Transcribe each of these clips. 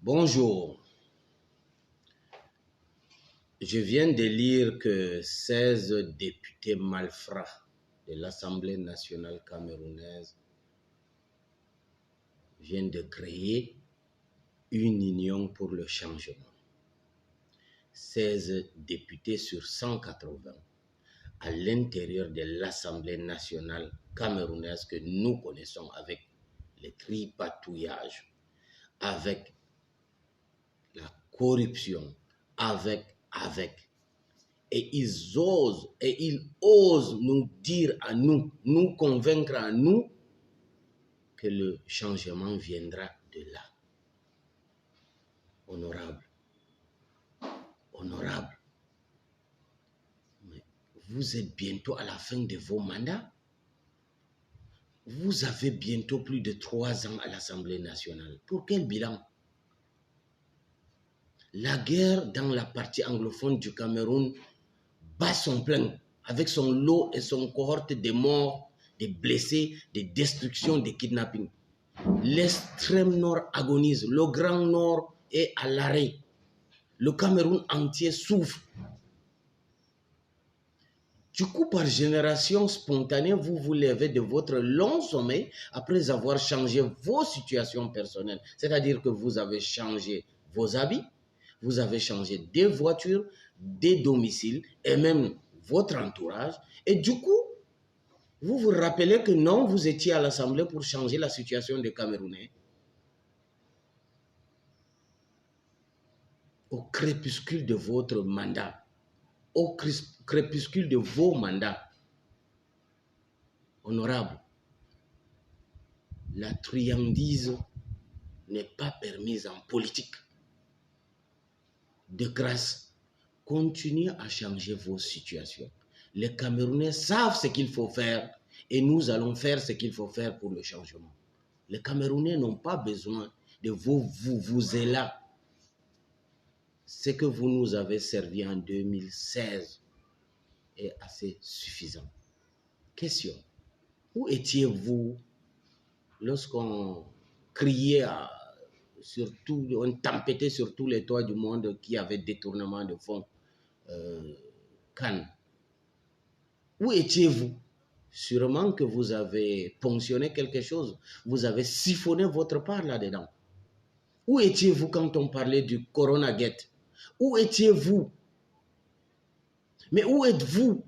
Bonjour. Je viens de lire que 16 députés malfrats de l'Assemblée nationale camerounaise viennent de créer une union pour le changement. 16 députés sur 180 à l'intérieur de l'Assemblée nationale camerounaise que nous connaissons avec les tripatouillages, avec la corruption, avec. Et ils osent nous dire à nous convaincre à nous que le changement viendra de là. Honorable. Mais vous êtes bientôt à la fin de vos mandats. Vous avez bientôt plus de 3 ans à l'Assemblée nationale. Pour quel bilan? La guerre dans la partie anglophone du Cameroun bat son plein avec son lot et son cohorte de morts, des blessés, des destructions, des kidnappings. L'extrême nord agonise, le grand nord est à l'arrêt. Le Cameroun entier souffre. Du coup, par génération spontanée, vous vous levez de votre long sommeil après avoir changé vos situations personnelles. C'est-à-dire que vous avez changé vos habits, vous avez changé des voitures, des domiciles et même votre entourage. Et du coup, vous vous rappelez que non, vous étiez à l'Assemblée pour changer la situation des Camerounais. Au crépuscule de votre mandat, au crépuscule de vos mandats, honorable, la triandise n'est pas permise en politique. De grâce, continuez à changer vos situations. Les Camerounais savent ce qu'il faut faire et nous allons faire ce qu'il faut faire pour le changement. Les Camerounais n'ont pas besoin de vous êtes là. Ce que vous nous avez servi en 2016 est assez suffisant. Question. Où étiez-vous lorsqu'on criait on tempêtait sur tous les toits du monde qui avait détournement de fonds Cannes? Où étiez-vous? Sûrement que vous avez ponctionné quelque chose. Vous avez siphonné votre part là-dedans. Où étiez-vous quand on parlait du Corona-Gate? Où étiez-vous? Mais où êtes-vous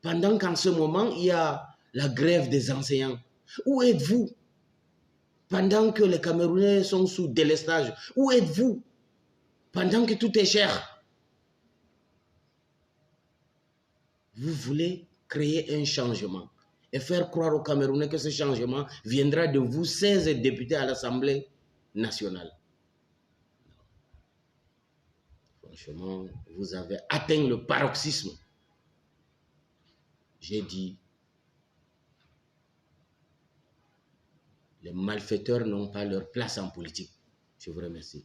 pendant qu'en ce moment, il y a la grève des enseignants? Où êtes-vous pendant que les Camerounais sont sous délestage? Où êtes-vous pendant que tout est cher? Vous voulez créer un changement et faire croire aux Camerounais que ce changement viendra de vous, 16 députés à l'Assemblée nationale. Franchement, vous avez atteint le paroxysme. J'ai dit, les malfaiteurs n'ont pas leur place en politique. Je vous remercie.